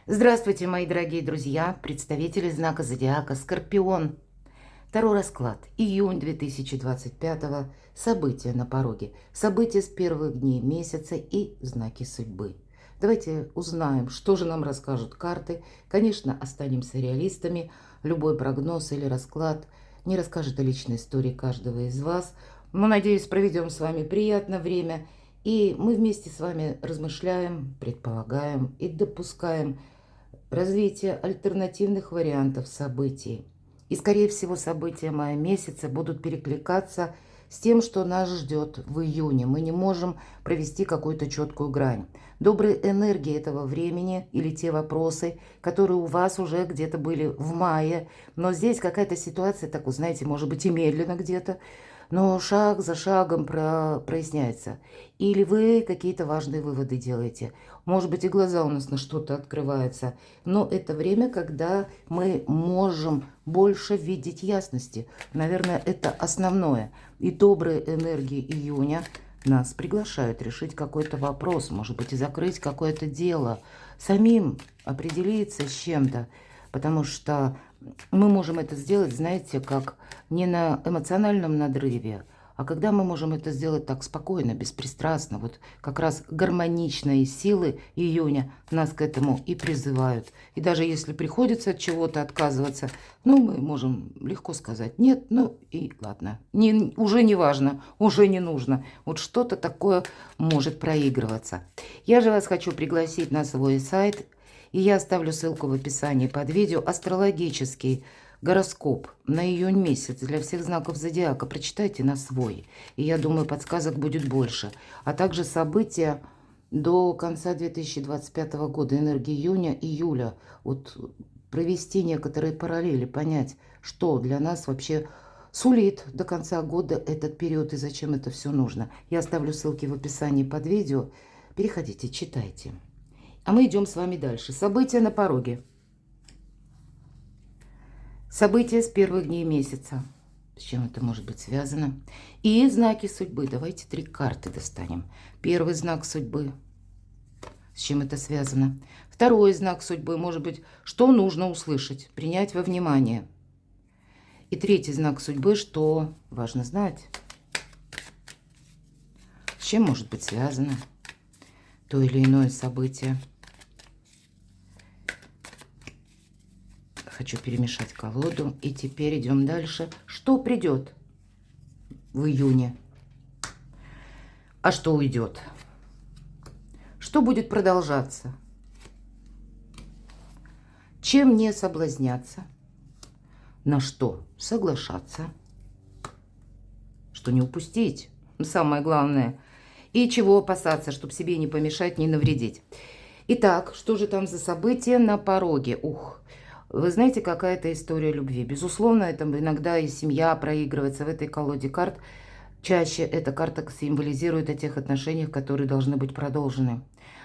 Здравствуйте, мои дорогие друзья, представители знака зодиака Скорпион. Второй расклад. Июнь 2025. События на пороге. События с первых дней месяца и знаки судьбы. Давайте узнаем, что же нам расскажут карты. Конечно, останемся реалистами. Любой прогноз или расклад не расскажет о личной истории каждого из вас. Но, надеюсь, проведем с вами приятное время. И мы вместе с вами размышляем, предполагаем и допускаем развитие альтернативных вариантов событий. И, скорее всего, события мая месяца будут перекликаться с тем, что нас ждет в июне. Мы не можем провести какую-то четкую грань. Добрые энергии этого времени или те вопросы, которые у вас уже где-то были в мае, но здесь какая-то ситуация, так вы знаете, может быть и медленно где-то, но шаг за шагом проясняется. Или вы какие-то важные выводы делаете. Может быть, и глаза у нас на что-то открываются. Но это время, когда мы можем больше видеть ясности. Наверное, это основное. И добрые энергии июня нас приглашают решить какой-то вопрос. Может быть, и закрыть какое-то дело. Самим определиться с чем-то. Потому что мы можем это сделать, знаете, как не на эмоциональном надрыве, а когда мы можем это сделать так спокойно, беспристрастно. Вот как раз гармоничные силы июня нас к этому и призывают. И даже если приходится от чего-то отказываться, ну, мы можем легко сказать нет, ну и ладно. Уже не важно, уже не нужно. Вот что-то такое может проигрываться. Я же вас хочу пригласить на свой сайт. И я оставлю ссылку в описании под видео. Астрологический гороскоп на июнь месяц для всех знаков зодиака. Прочитайте на свой. И я думаю, подсказок будет больше. А также события до конца 2025 года. Энергии июня, июля. Вот провести некоторые параллели. Понять, что для нас вообще сулит до конца года этот период и зачем это все нужно. Я оставлю ссылки в описании под видео. Переходите, читайте. А мы идем с вами дальше. События на пороге. События с первых дней месяца. С чем это может быть связано? И знаки судьбы. Давайте 3 карты достанем. Первый знак судьбы. С чем это связано? Второй знак судьбы. Может быть, что нужно услышать, принять во внимание. И третий знак судьбы, что важно знать. С чем может быть связано то или иное событие. Хочу перемешать колоду. И теперь идем дальше. Что придет в июне? А что уйдет? Что будет продолжаться? Чем не соблазняться? На что соглашаться? Что не упустить? Самое главное. И чего опасаться, чтобы себе не помешать, не навредить. Итак, что же там за события на пороге? Ух! Вы знаете, какая-то история любви. Безусловно, это иногда и семья проигрывается в этой колоде карт. Чаще эта карта символизирует о тех отношениях, которые должны быть продолжены.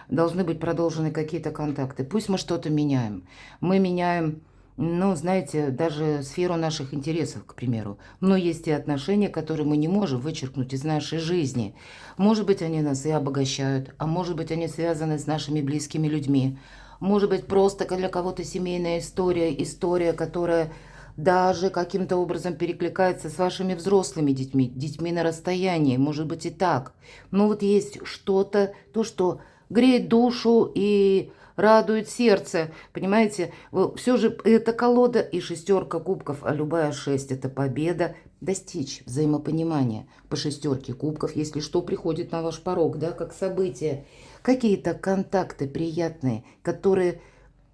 Должны быть продолжены какие-то контакты. Пусть мы что-то меняем. Мы меняем, ну, знаете, даже сферу наших интересов, к примеру. Но есть и отношения, которые мы не можем вычеркнуть из нашей жизни. Может быть, они нас и обогащают, а может быть, они связаны с нашими близкими людьми. Может быть, просто для кого-то семейная история, которая даже каким-то образом перекликается с вашими взрослыми детьми на расстоянии. Может быть и так. Но вот есть что-то, то, что греет душу и радует сердце. Понимаете, все же это колода и 6 кубков, а любая 6 это победа. Достичь взаимопонимания по 6 кубков, если что, приходит на ваш порог, да, как событие. Какие-то контакты приятные, которые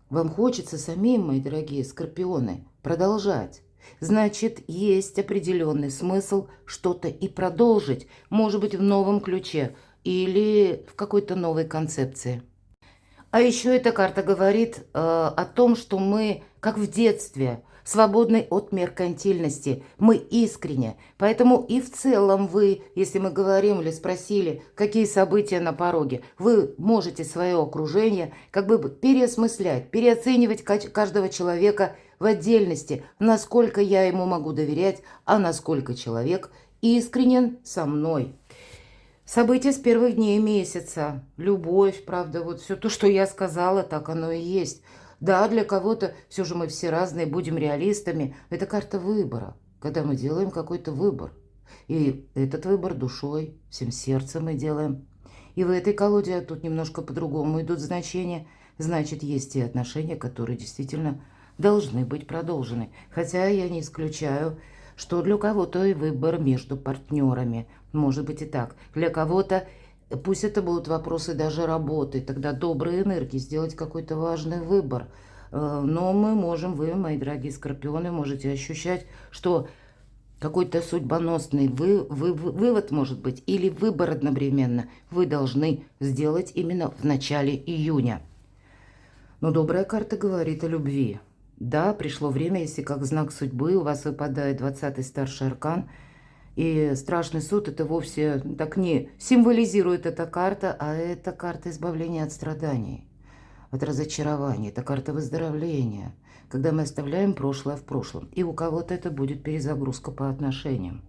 вам хочется самим, мои дорогие скорпионы, продолжать. Значит, есть определенный смысл что-то и продолжить, может быть, в новом ключе или в какой-то новой концепции. А еще эта карта говорит о том, что мы, как в детстве, свободны от меркантильности. Мы искренне. Поэтому и в целом вы, если мы говорим или спросили, какие события на пороге, вы можете свое окружение как бы переосмыслять, переоценивать каждого человека в отдельности, насколько я ему могу доверять, а насколько человек искренен со мной. События с первых дней месяца. Любовь, правда, вот все то, что я сказала, так оно и есть. Да, для кого-то, все же мы все разные, будем реалистами. Это карта выбора, когда мы делаем какой-то выбор. И этот выбор душой, всем сердцем мы делаем. И в этой колоде тут немножко по-другому идут значения. Значит, есть те отношения, которые действительно должны быть продолжены. Хотя я не исключаю, что для кого-то и выбор между партнерами. Может быть и так. Для кого-то, пусть это будут вопросы даже работы, тогда добрые энергии, сделать какой-то важный выбор. Но мы можем, вы, мои дорогие скорпионы, можете ощущать, что какой-то судьбоносный вывод может быть, или выбор одновременно вы должны сделать именно в начале июня. Но добрая карта говорит о любви. Да, пришло время, если как знак судьбы у вас выпадает 20-й старший аркан, и страшный суд это вовсе так не символизирует эта карта, а это карта избавления от страданий, от разочарования, это карта выздоровления, когда мы оставляем прошлое в прошлом. И у кого-то это будет перезагрузка по отношениям.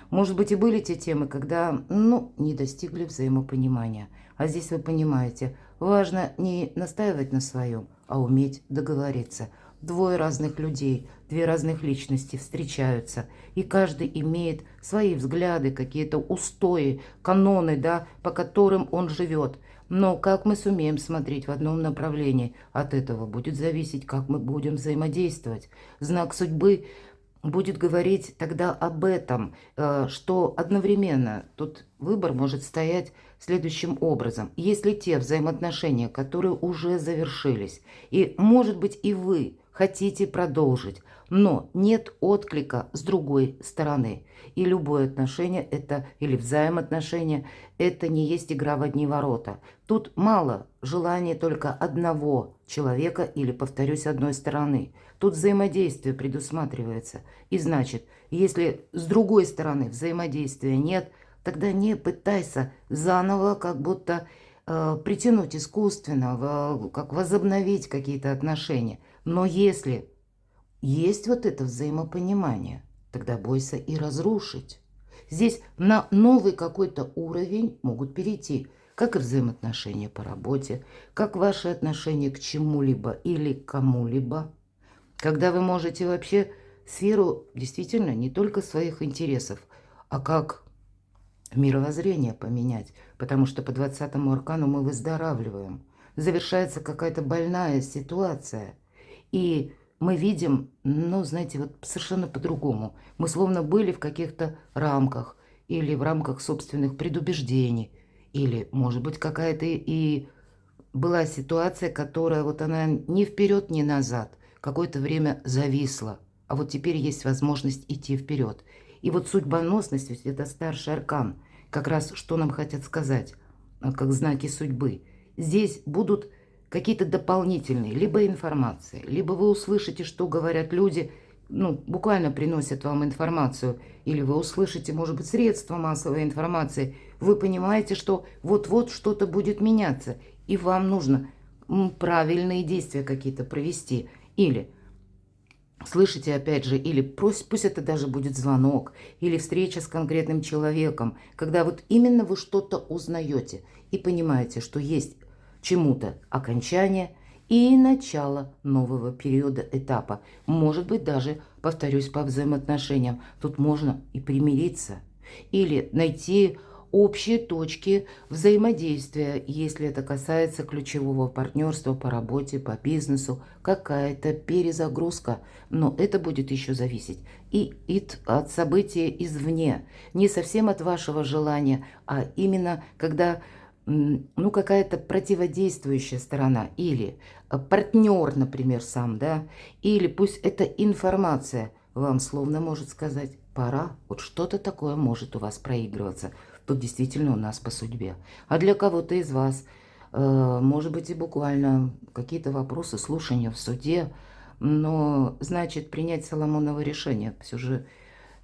Может быть, и были те темы, когда, не достигли взаимопонимания. А здесь вы понимаете, важно не настаивать на своем, а уметь договориться. Двое разных людей, две разных личности встречаются, и каждый имеет свои взгляды, какие-то устои, каноны, да, по которым он живет. Но как мы сумеем смотреть в одном направлении, от этого будет зависеть, как мы будем взаимодействовать. Знак судьбы будет говорить тогда об этом, что одновременно тут выбор может стоять следующим образом. Если те взаимоотношения, которые уже завершились, и, может быть, и вы хотите продолжить, но нет отклика с другой стороны, и любое отношение это, или взаимоотношения, это не есть игра в одни ворота. Тут мало желания только одного человека или, повторюсь, одной стороны. Тут взаимодействие предусматривается. И значит, если с другой стороны взаимодействия нет, тогда не пытайся заново как будто притянуть искусственно, как возобновить какие-то отношения. Но если есть вот это взаимопонимание, тогда бойся и разрушить. Здесь на новый какой-то уровень могут перейти, как и взаимоотношения по работе, как ваши отношения к чему-либо или к кому-либо, когда вы можете вообще сферу действительно не только своих интересов, а как мировоззрение поменять, потому что по 20-му аркану мы выздоравливаем. Завершается какая-то больная ситуация, и мы видим, знаете, вот совершенно по-другому. Мы словно были в каких-то рамках или в рамках собственных предубеждений, или, может быть, какая-то и была ситуация, которая вот она ни вперед, ни назад, какое-то время зависла, а вот теперь есть возможность идти вперед. И вот судьбоносность, ведь это старший аркан, как раз что нам хотят сказать, как знаки судьбы. Здесь будут какие-то дополнительные, либо информации, либо вы услышите, что говорят люди, буквально приносят вам информацию, или вы услышите, может быть, средства массовой информации, вы понимаете, что вот-вот что-то будет меняться, и вам нужно правильные действия какие-то провести, или слышите, опять же, или пусть это даже будет звонок, или встреча с конкретным человеком, когда вот именно вы что-то узнаете и понимаете, что есть чему-то окончание и начало нового периода, этапа. Может быть, даже, повторюсь, по взаимоотношениям. Тут можно и примириться, или найти общие точки взаимодействия, если это касается ключевого партнерства по работе, по бизнесу, какая-то перезагрузка. Но это будет еще зависеть и от событий извне, не совсем от вашего желания, а именно когда какая-то противодействующая сторона, или партнер, например, сам, да, или пусть это информация вам словно может сказать, пора, вот что-то такое может у вас проигрываться. Тут действительно у нас по судьбе. А для кого-то из вас, может быть, и буквально какие-то вопросы, слушания в суде, но значит принять Соломоново решение. Все же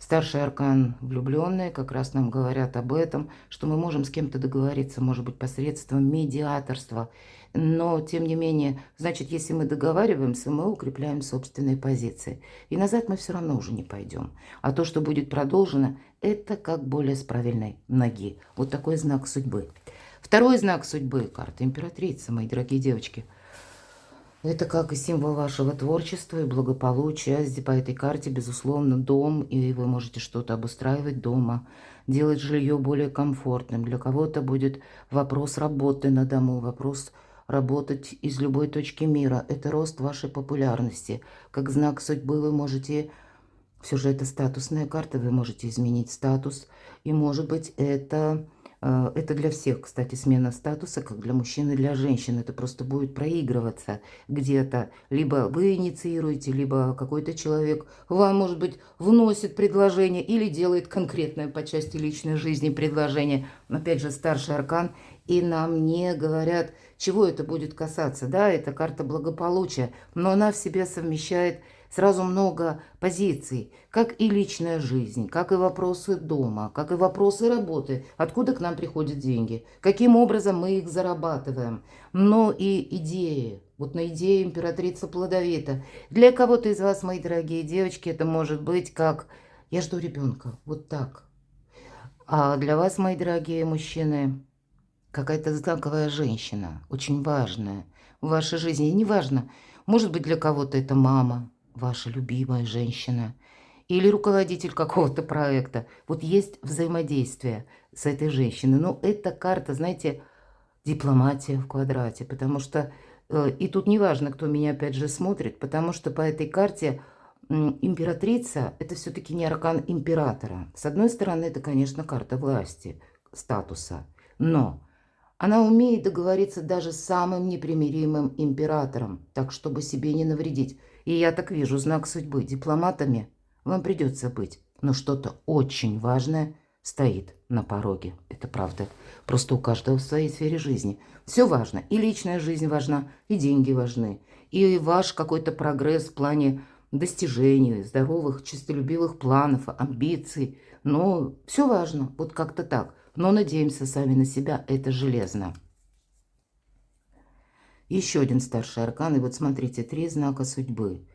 Старший аркан влюбленные как раз нам говорят об этом, что мы можем с кем-то договориться, может быть, посредством медиаторства. Но, тем не менее, значит, если мы договариваемся, мы укрепляем собственные позиции. И назад мы все равно уже не пойдем. А то, что будет продолжено, это как более с правильной ноги. Вот такой знак судьбы. Второй знак судьбы, карта императрицы, мои дорогие девочки. Это как и символ вашего творчества и благополучия. По этой карте, безусловно, дом, и вы можете что-то обустраивать дома, делать жилье более комфортным. Для кого-то будет вопрос работы на дому, вопрос работать из любой точки мира. Это рост вашей популярности. Как знак судьбы вы можете... Все же это статусная карта, вы можете изменить статус. И, может быть, это для всех, кстати, смена статуса, как для мужчин и для женщин. Это просто будет проигрываться где-то. Либо вы инициируете, либо какой-то человек вам, может быть, вносит предложение или делает конкретное по части личной жизни предложение. Опять же, старший аркан. И нам не говорят, чего это будет касаться. Да, это карта благополучия, но она в себе совмещает сразу много позиций, как и личная жизнь, как и вопросы дома, как и вопросы работы, откуда к нам приходят деньги, каким образом мы их зарабатываем, но и идеи. Вот на идее императрица плодовита. Для кого-то из вас, мои дорогие девочки, это может быть как «я жду ребенка», вот так. А для вас, мои дорогие мужчины, какая-то знаковая женщина, очень важная в вашей жизни. И неважно, может быть, для кого-то это мама, ваша любимая женщина, или руководитель какого-то проекта. Вот есть взаимодействие с этой женщиной. Но эта карта, знаете, дипломатия в квадрате, потому что и тут не важно, кто меня опять же смотрит, потому что по этой карте императрица – это все-таки не аркан императора. С одной стороны, это, конечно, карта власти, статуса, но она умеет договориться даже с самым непримиримым императором, так, чтобы себе не навредить. И я так вижу, знак судьбы. Дипломатами вам придется быть, но что-то очень важное стоит на пороге. Это правда. Просто у каждого в своей сфере жизни. Все важно. И личная жизнь важна, и деньги важны. И ваш какой-то прогресс в плане достижений, здоровых, честолюбивых планов, амбиций. Но все важно. Вот как-то так. Но надеемся сами на себя, это железно. Еще один старший аркан. И вот смотрите, 3 знака судьбы.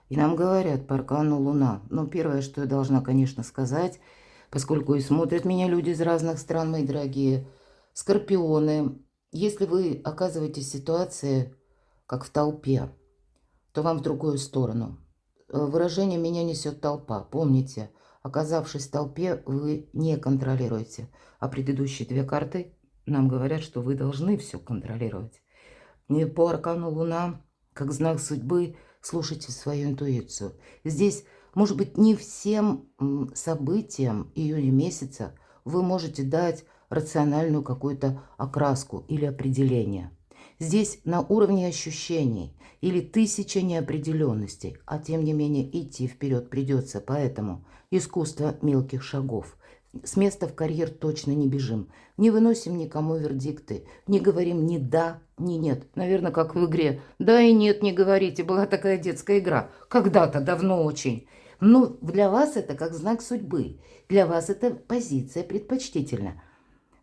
И нам говорят по аркану Луна. Но первое, что я должна, конечно, сказать, поскольку и смотрят меня люди из разных стран, мои дорогие, скорпионы. Если вы оказываетесь в ситуации, как в толпе, то вам в другую сторону. Выражение «меня несет толпа». Помните, оказавшись в толпе, вы не контролируете. А предыдущие 2 карты нам говорят, что вы должны все контролировать. И по аркану Луна, как знак судьбы, слушайте свою интуицию. Здесь, может быть, не всем событиям июня месяца вы можете дать рациональную какую-то окраску или определение. Здесь на уровне ощущений или 1000 неопределенностей, а тем не менее идти вперед придется. Поэтому искусство мелких шагов. С места в карьер точно не бежим. Не выносим никому вердикты. Не говорим ни да, ни нет. Наверное, как в игре. Да и нет, не говорите. Была такая детская игра. Когда-то, давно очень. Но для вас это как знак судьбы. Для вас это позиция предпочтительна.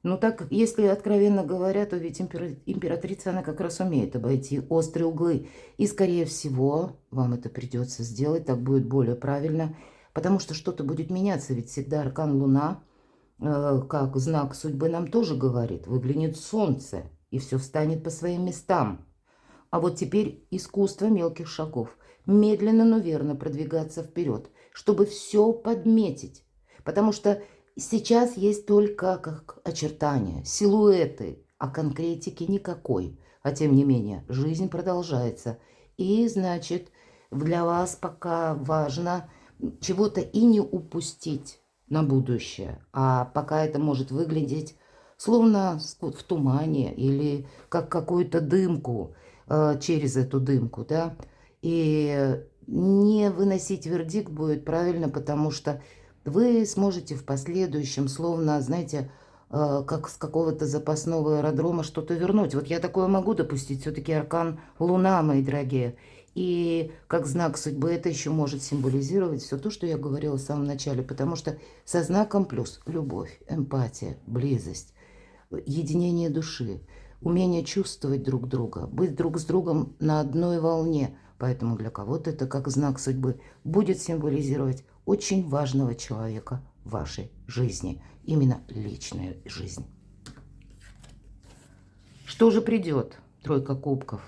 Ну так, если откровенно говоря, то ведь императрица, она как раз умеет обойти острые углы. И, скорее всего, вам это придется сделать, так будет более правильно. Потому что что-то будет меняться, ведь всегда аркан Луна, как знак судьбы, нам тоже говорит, выглянет солнце, и все встанет по своим местам. А вот теперь искусство мелких шагов. Медленно, но верно продвигаться вперед, чтобы все подметить. Потому что сейчас есть только как очертания, силуэты, а конкретики никакой. А тем не менее, жизнь продолжается. И, значит, для вас пока важно чего-то и не упустить на будущее. А пока это может выглядеть словно в тумане или как какую-то дымку, через эту дымку, да. И не выносить вердикт будет правильно, потому что вы сможете в последующем, словно, знаете, как с какого-то запасного аэродрома что-то вернуть. Вот я такое могу допустить, все-таки аркан Луна, мои дорогие. И как знак судьбы это еще может символизировать все то, что я говорила в самом начале, потому что со знаком плюс любовь, эмпатия, близость, единение души, умение чувствовать друг друга, быть друг с другом на одной волне. Поэтому для кого-то это как знак судьбы будет символизировать очень важного человека в вашей жизни, именно личную жизнь. Что же придет? Тройка кубков.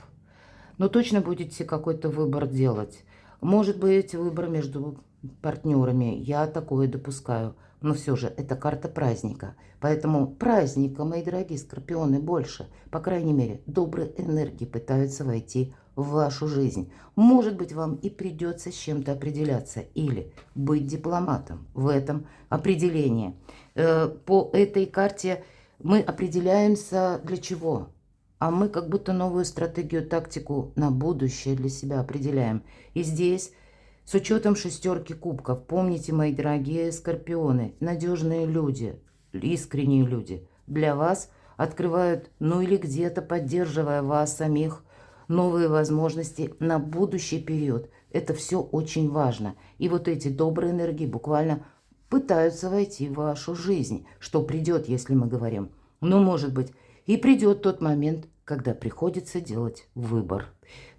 Но точно будете какой-то выбор делать. Может быть, выбор между партнерами. Я такое допускаю. Но все же это карта праздника. Поэтому праздника, мои дорогие скорпионы, больше. По крайней мере, добрые энергии пытаются войти в вашу жизнь. Может быть, вам и придется с чем-то определяться. Или быть дипломатом в этом определении. По этой карте мы определяемся для чего? А мы как будто новую стратегию, тактику на будущее для себя определяем. И здесь, с учетом шестерки кубков, помните, мои дорогие скорпионы, надежные люди, искренние люди для вас открывают, ну или где-то поддерживая вас самих, новые возможности на будущий период. Это все очень важно. И вот эти добрые энергии буквально пытаются войти в вашу жизнь. Что придет, если мы говорим? Ну, может быть, и придет тот момент, когда приходится делать выбор.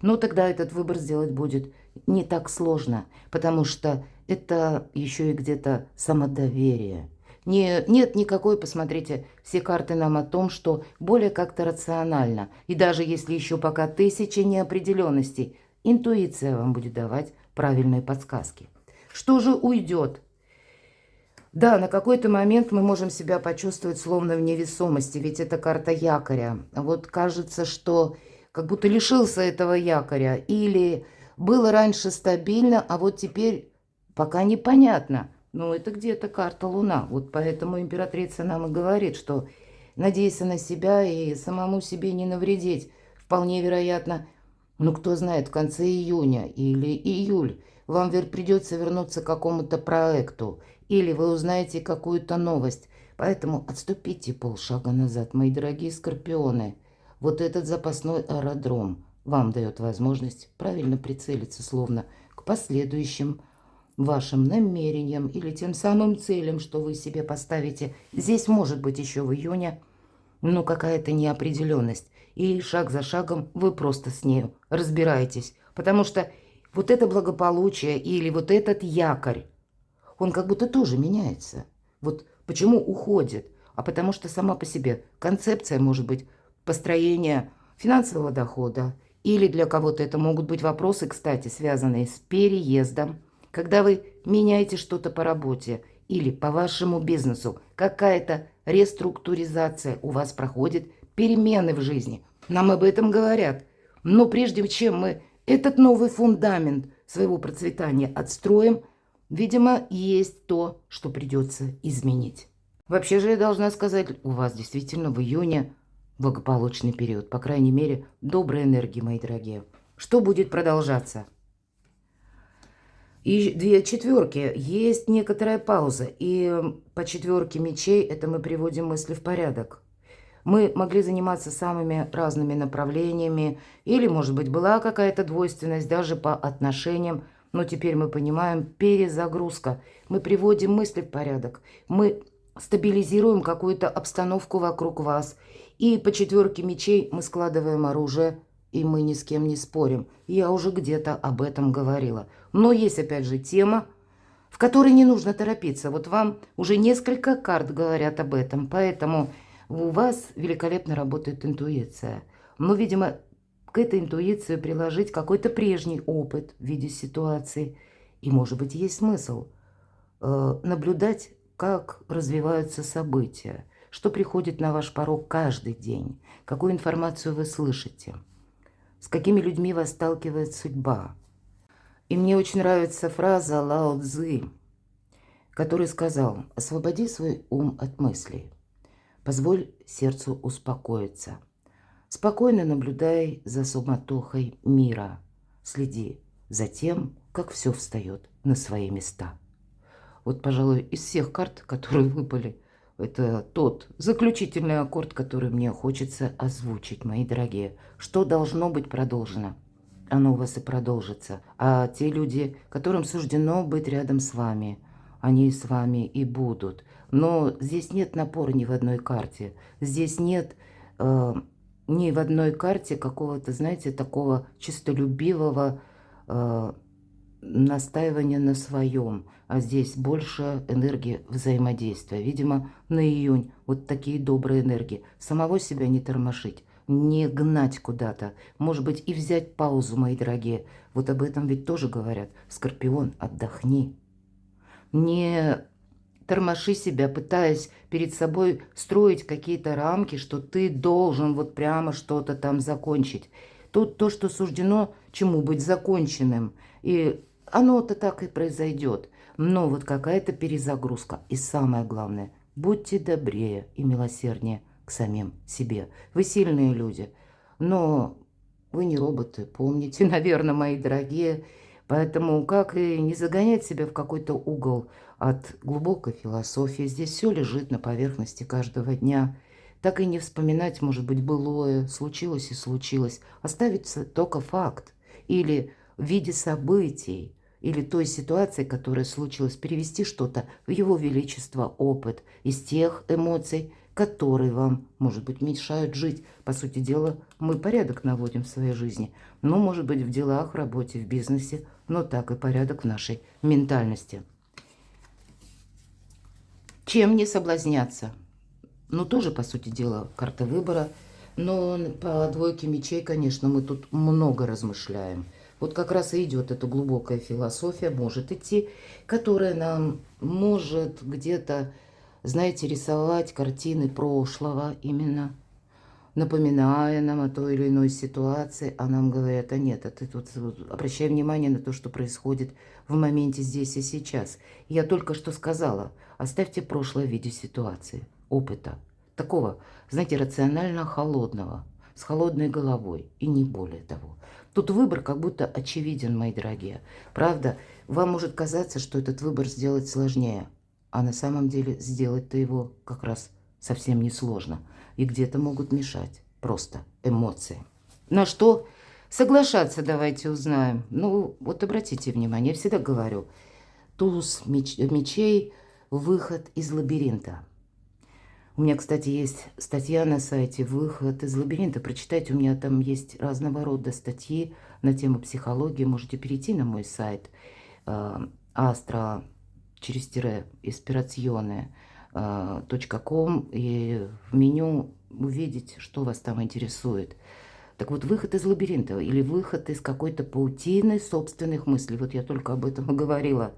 Но тогда этот выбор сделать будет не так сложно, потому что это еще и где-то самодоверие. Нет никакой, посмотрите, все карты нам о том, что более как-то рационально. И даже если еще пока тысячи неопределенностей, интуиция вам будет давать правильные подсказки. Что же уйдет? Да, на какой-то момент мы можем себя почувствовать словно в невесомости, ведь это карта якоря. Вот кажется, что как будто лишился этого якоря. Или было раньше стабильно, а вот теперь пока непонятно. Но это где-то карта Луна. Вот поэтому императрица нам и говорит, что надейся на себя и самому себе не навредить. Вполне вероятно, ну кто знает, в конце июня или июль вам придется вернуться к какому-то проекту. Или вы узнаете какую-то новость. Поэтому отступите полшага назад, мои дорогие скорпионы. Вот этот запасной аэродром вам дает возможность правильно прицелиться, словно к последующим вашим намерениям или тем самым целям, что вы себе поставите. Здесь может быть еще в июне, но какая-то неопределенность. И шаг за шагом вы просто с нею разбираетесь. Потому что вот это благополучие или вот этот якорь, он как будто тоже меняется. Вот почему уходит? А потому что сама по себе концепция может быть построения финансового дохода. Или для кого-то это могут быть вопросы, кстати, связанные с переездом. Когда вы меняете что-то по работе или по вашему бизнесу, какая-то реструктуризация у вас проходит, перемены в жизни. Нам об этом говорят. Но прежде чем мы этот новый фундамент своего процветания отстроим, видимо, есть то, что придется изменить. Вообще же я должна сказать, у вас действительно в июне благополучный период. По крайней мере, доброй энергии, мои дорогие. Что будет продолжаться? И две четверки. Есть некоторая пауза. И по четверке мечей это мы приводим мысли в порядок. Мы могли заниматься самыми разными направлениями. Или, может быть, была какая-то двойственность даже по отношениям. Но теперь мы понимаем, перезагрузка. Мы приводим мысли в порядок. Мы стабилизируем какую-то обстановку вокруг вас. И по четверке мечей мы складываем оружие, и мы ни с кем не спорим. Я уже где-то об этом говорила. Но есть, опять же, тема, в которой не нужно торопиться. Вот вам уже несколько карт говорят об этом. Поэтому у вас великолепно работает интуиция. Но, видимо, к этой интуиции приложить какой-то прежний опыт в виде ситуации. И, может быть, есть смысл наблюдать, как развиваются события, что приходит на ваш порог каждый день, какую информацию вы слышите, с какими людьми вас сталкивает судьба. И мне очень нравится фраза Лао Цзы, который сказал: «Освободи свой ум от мыслей, позволь сердцу успокоиться». Спокойно наблюдай за суматохой мира. Следи за тем, как все встает на свои места. Вот, пожалуй, из всех карт, которые выпали, это тот заключительный аккорд, который мне хочется озвучить, мои дорогие. Что должно быть продолжено? оно у вас и продолжится. А те люди, которым суждено быть рядом с вами, они с вами и будут. Но здесь нет напора ни в одной карте. Здесь нет ни в одной карте какого-то, знаете, такого чистолюбивого настаивания на своем. А здесь больше энергии взаимодействия. Видимо, на июнь вот такие добрые энергии. Самого себя не тормошить, не гнать куда-то. Может быть, и взять паузу, мои дорогие. Вот об этом ведь тоже говорят. Скорпион, отдохни. Не тормоши себя, пытаясь перед собой строить какие-то рамки, что ты должен вот прямо что-то там закончить. Тут то, что суждено чему быть законченным. И оно-то так и произойдет. Но вот какая-то перезагрузка. И самое главное, будьте добрее и милосерднее к самим себе. Вы сильные люди, но вы не роботы, помните, наверное, мои дорогие. Поэтому как и не загонять себя в какой-то угол от глубокой философии. Здесь все лежит на поверхности каждого дня. Так и не вспоминать, может быть, былое, случилось и случилось. Оставить только факт. Или в виде событий, или той ситуации, которая случилась, перевести что-то в его величество, опыт из тех эмоций, которые вам, может быть, мешают жить. По сути дела, мы порядок наводим в своей жизни. Ну, может быть, в делах, в работе, в бизнесе, но так и порядок в нашей ментальности. Чем не соблазняться? Ну, тоже, по сути дела, карта выбора. Но по двойке мечей, конечно, мы тут много размышляем. Вот как раз и идет эта глубокая философия, может идти, которая нам может где-то, знаете, рисовать картины прошлого именно, напоминая нам о той или иной ситуации, а нам говорят, а нет, а ты тут обращай внимание на то, что происходит в моменте здесь и сейчас. Я только что сказала, оставьте прошлое в виде ситуации, опыта, такого, знаете, рационально холодного, с холодной головой, и не более того. Тут выбор как будто очевиден, мои дорогие. Правда, вам может казаться, что этот выбор сделать сложнее, а на самом деле сделать-то его как раз совсем не сложно. И где-то могут мешать просто эмоции. На что соглашаться давайте узнаем. Ну, вот обратите внимание, я всегда говорю, туз мечей, выход из лабиринта. У меня, кстати, есть статья на сайте «Выход из лабиринта». Прочитайте, у меня там есть разного рода статьи на тему психологии. Можете перейти на мой сайт astro ispirazione.com и в меню увидеть, что вас там интересует. Так вот, выход из лабиринта или выход из какой-то паутины собственных мыслей. Вот я только об этом и говорила.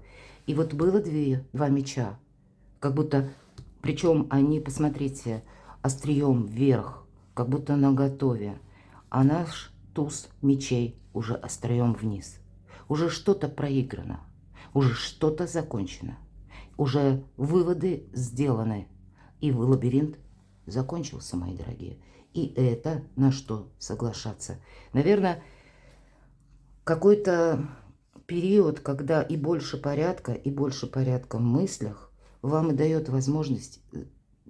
И вот было два меча, как будто... Причем они, посмотрите, острием вверх, как будто наготове. А наш туз мечей уже острием вниз. Уже что-то проиграно, уже что-то закончено. Уже выводы сделаны. И лабиринт закончился, мои дорогие. И это на что соглашаться. Наверное, какой-то период, когда и больше порядка в мыслях, вам и дает возможность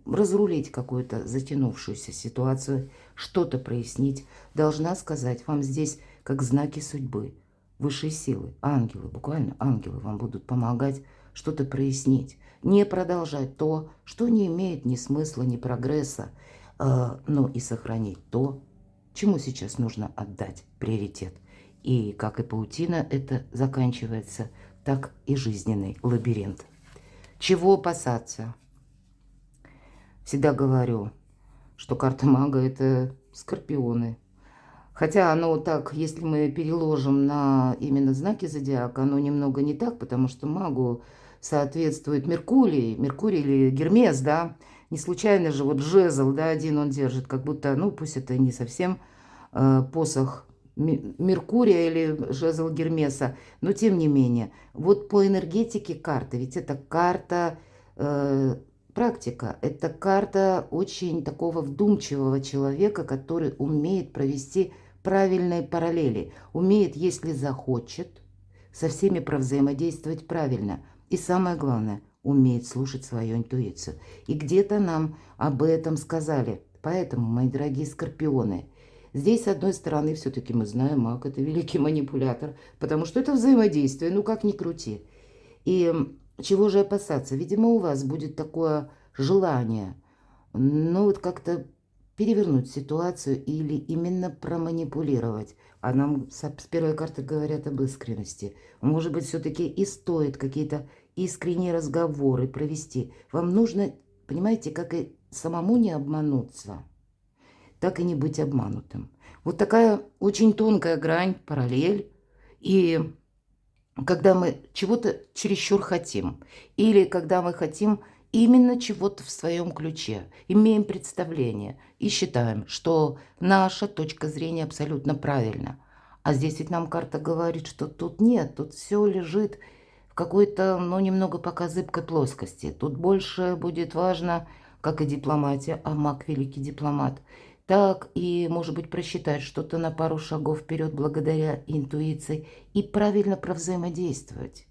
разрулить какую-то затянувшуюся ситуацию, что-то прояснить. Должна сказать, вам здесь как знаки судьбы, высшие силы, ангелы, буквально ангелы вам будут помогать что-то прояснить. Не продолжать то, что не имеет ни смысла, ни прогресса, но и сохранить то, чему сейчас нужно отдать приоритет. И как и паутина это заканчивается, так и жизненный лабиринт. Чего опасаться? Всегда говорю, что карта мага – это скорпионы. Хотя оно так, если мы переложим на именно знаки зодиака, оно немного не так, потому что магу соответствует Меркурий или Гермес, да. Не случайно же вот жезл, да, один он держит, как будто, ну пусть это не совсем посох Меркурия или жезл Гермеса, но тем не менее, вот по энергетике карты, ведь это карта практика, это карта очень такого вдумчивого человека, который умеет провести правильные параллели, умеет, если захочет, со всеми провзаимодействовать правильно. И самое главное, умеет слушать свою интуицию. И где-то нам об этом сказали. Поэтому, мои дорогие скорпионы, Здесь, с одной стороны, все-таки мы знаем, маг – это великий манипулятор, потому что это взаимодействие, ну как ни крути. И чего же опасаться? Видимо, у вас будет такое желание, ну вот как-то перевернуть ситуацию или именно проманипулировать. А нам с первой карты говорят об искренности. Может быть, все-таки и стоит какие-то искренние разговоры провести. Вам нужно, понимаете, как и самому не обмануться, так и не быть обманутым. Вот такая очень тонкая грань, параллель. И когда мы чего-то чересчур хотим, или когда мы хотим именно чего-то в своем ключе, имеем представление и считаем, что наша точка зрения абсолютно правильна. А здесь ведь нам карта говорит, что тут нет, тут все лежит в какой-то, ну, немного пока зыбкой плоскости. Тут больше будет важно, как и дипломатия, а маг великий дипломат, так и, может быть, просчитать что-то на пару шагов вперед благодаря интуиции и правильно провзаимодействовать.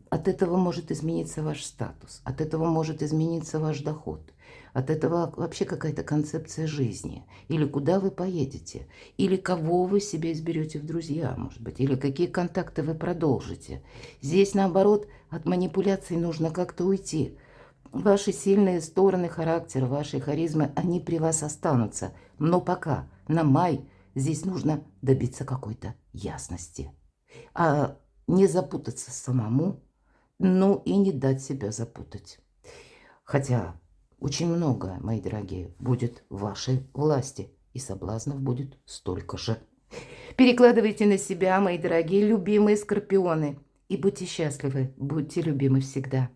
От этого может измениться ваш статус, от этого может измениться ваш доход, от этого вообще какая-то концепция жизни, или куда вы поедете, или кого вы себе изберете в друзья, может быть, или какие контакты вы продолжите. Здесь, наоборот, от манипуляций нужно как-то уйти. Ваши сильные стороны характера, ваши харизмы, они при вас останутся. Но пока, на май, здесь нужно добиться какой-то ясности. А не запутаться самому, ну и не дать себя запутать. Хотя очень многое, мои дорогие, будет в вашей власти. И соблазнов будет столько же. Перекладывайте на себя, мои дорогие, любимые скорпионы. И будьте счастливы, будьте любимы всегда.